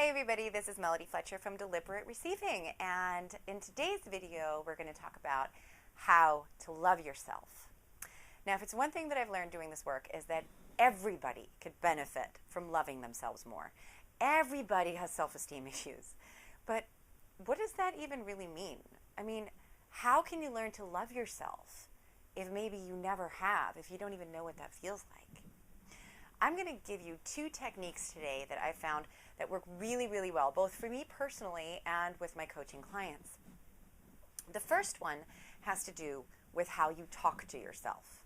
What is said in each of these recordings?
Hi everybody, this is Melody Fletcher from Deliberate Receiving, and in today's video we're going to talk about how to love yourself. Now, if it's one thing that I've learned doing this work is that everybody could benefit from loving themselves more. Everybody has self-esteem issues, but what does that even really mean? I mean, how can you learn to love yourself if maybe you never have, if you don't even know what that feels like? I'm going to give you two techniques today that I found that work really, really well, both for me personally and with my coaching clients. The first one has to do with how you talk to yourself.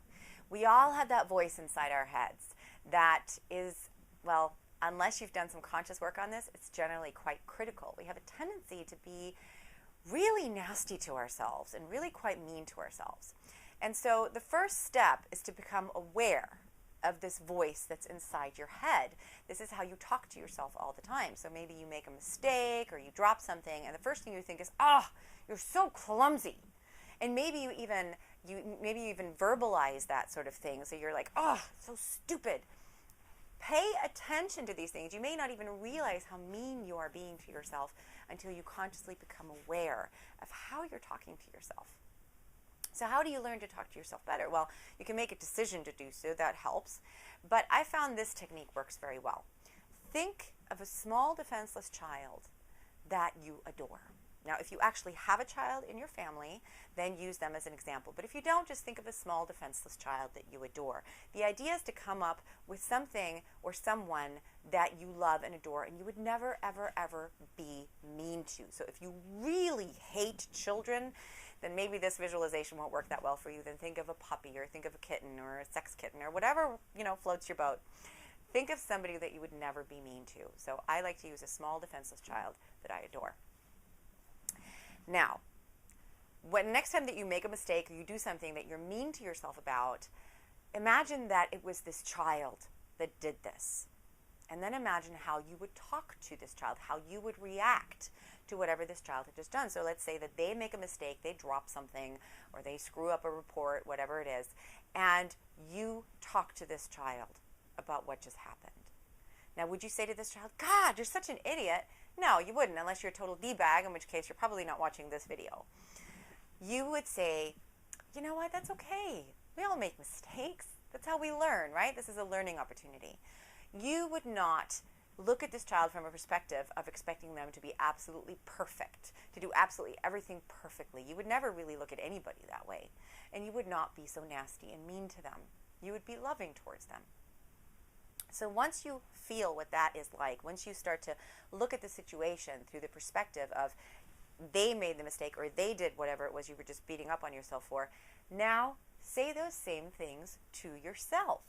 We all have that voice inside our heads that is, well, unless you've done some conscious work on this, it's generally quite critical. We have a tendency to be really nasty to ourselves and really quite mean to ourselves. And so the first step is to become aware of this voice that's inside your head. This is how you talk to yourself all the time. So maybe you make a mistake or you drop something and the first thing you think is, you're so clumsy. And maybe you even verbalize that sort of thing. So you're like, so stupid. Pay attention to these things. You may not even realize how mean you are being to yourself until you consciously become aware of how you're talking to yourself. So how do you learn to talk to yourself better? Well, you can make a decision to do so. That helps. But I found this technique works very well. Think of a small defenseless child that you adore. Now, if you actually have a child in your family, then use them as an example. But if you don't, just think of a small defenseless child that you adore. The idea is to come up with something or someone that you love and adore and you would never, ever, ever be mean to. So if you really hate children, then maybe this visualization won't work that well for you. Then think of a puppy or think of a kitten or a sex kitten or whatever, floats your boat. Think of somebody that you would never be mean to. So I like to use a small defenseless child that I adore. Now, next time that you make a mistake or you do something that you're mean to yourself about, imagine that it was this child that did this. And then imagine how you would talk to this child, how you would react to whatever this child had just done. So let's say that they make a mistake, they drop something, or they screw up a report, whatever it is, and you talk to this child about what just happened. Now, would you say to this child, God, you're such an idiot? No, you wouldn't, unless you're a total D-bag, in which case you're probably not watching this video. You would say, you know what, that's okay. We all make mistakes. That's how we learn, right? This is a learning opportunity. You would not look at this child from a perspective of expecting them to be absolutely perfect, to do absolutely everything perfectly. You would never really look at anybody that way. And you would not be so nasty and mean to them. You would be loving towards them. So once you feel what that is like, once you start to look at the situation through the perspective of they made the mistake or they did whatever it was you were just beating up on yourself for, now say those same things to yourself.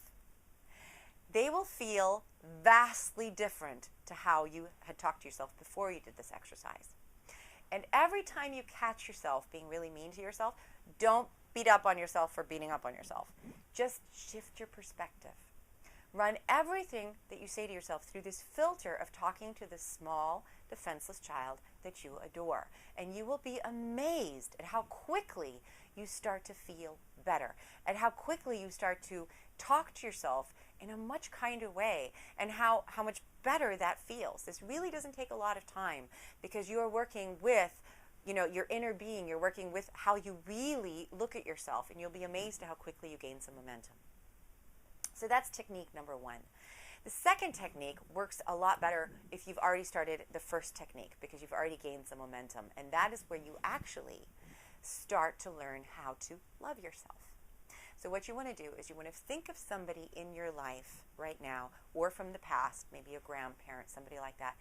They will feel vastly different to how you had talked to yourself before you did this exercise. And every time you catch yourself being really mean to yourself, don't beat up on yourself for beating up on yourself. Just shift your perspective. Run everything that you say to yourself through this filter of talking to this small, defenseless child that you adore. And you will be amazed at how quickly you start to feel better, at how quickly you start to talk to yourself in a much kinder way, and how much better that feels. This really doesn't take a lot of time because you are working with your inner being. You're working with how you really look at yourself, and you'll be amazed at how quickly you gain some momentum. So that's technique number one. The second technique works a lot better if you've already started the first technique because you've already gained some momentum. And that is where you actually start to learn how to love yourself. So what you want to do is you want to think of somebody in your life right now or from the past, maybe a grandparent, somebody like that,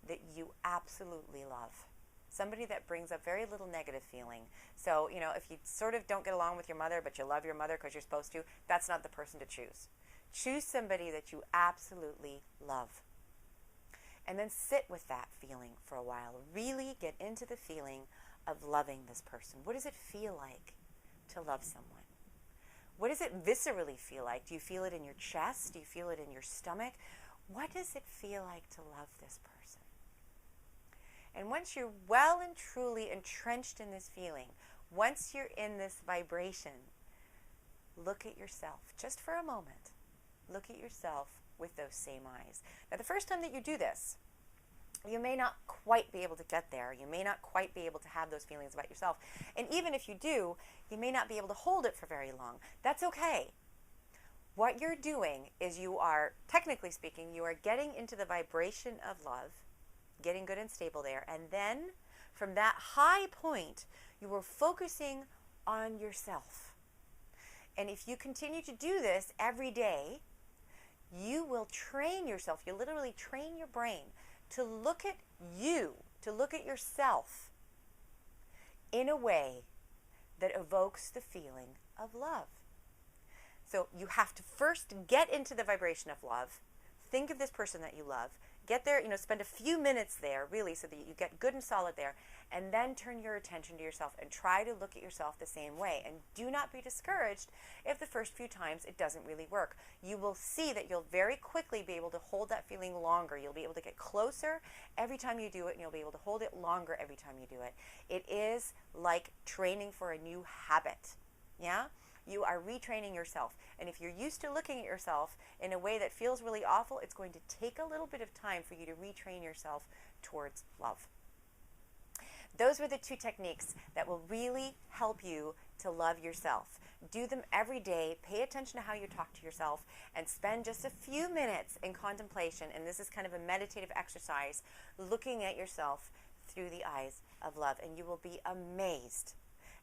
that you absolutely love. Somebody that brings up very little negative feeling. So, if you sort of don't get along with your mother, but you love your mother because you're supposed to, that's not the person to choose. Choose somebody that you absolutely love. And then sit with that feeling for a while. Really get into the feeling of loving this person. What does it feel like to love someone? What does it viscerally feel like? Do you feel it in your chest? Do you feel it in your stomach? What does it feel like to love this person? And once you're well and truly entrenched in this feeling, once you're in this vibration, look at yourself just for a moment. Look at yourself with those same eyes. Now, the first time that you do this, you may not quite be able to get there. You may not quite be able to have those feelings about yourself. And even if you do, you may not be able to hold it for very long. That's okay. What you're doing is you are, technically speaking, you are getting into the vibration of love, getting good and stable there. And then from that high point, you are focusing on yourself. And if you continue to do this every day, you will train yourself. You literally train your brain to look at you, to look at yourself in a way that evokes the feeling of love. So you have to first get into the vibration of love. Think of this person that you love. Get there, spend a few minutes there, really, so that you get good and solid there. And then turn your attention to yourself and try to look at yourself the same way. And do not be discouraged if the first few times it doesn't really work. You will see that you'll very quickly be able to hold that feeling longer. You'll be able to get closer every time you do it, and you'll be able to hold it longer every time you do it. It is like training for a new habit. Yeah? You are retraining yourself. And if you're used to looking at yourself in a way that feels really awful, it's going to take a little bit of time for you to retrain yourself towards love. Those were the 2 techniques that will really help you to love yourself. Do them every day. Pay attention to how you talk to yourself and spend just a few minutes in contemplation. And this is kind of a meditative exercise, looking at yourself through the eyes of love. And you will be amazed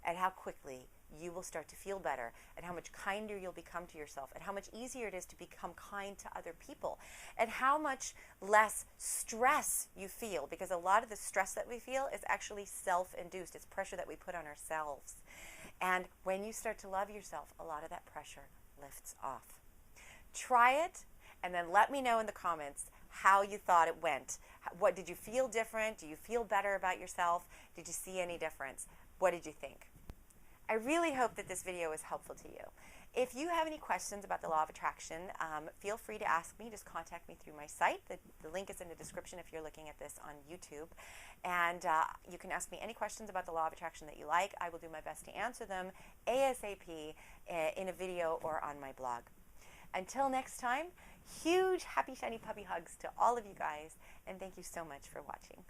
at how quickly you will start to feel better, and how much kinder you'll become to yourself, and how much easier it is to become kind to other people, and how much less stress you feel, because a lot of the stress that we feel is actually self-induced. It's pressure that we put on ourselves. And when you start to love yourself, a lot of that pressure lifts off. Try it, and then let me know in the comments how you thought it went. What did you feel different? Do you feel better about yourself? Did you see any difference? What did you think? I really hope that this video was helpful to you. If you have any questions about the law of attraction, feel free to ask me. Just contact me through my site. The link is in the description if you're looking at this on YouTube. And you can ask me any questions about the law of attraction that you like. I will do my best to answer them ASAP in a video or on my blog. Until next time, huge happy shiny puppy hugs to all of you guys, and thank you so much for watching.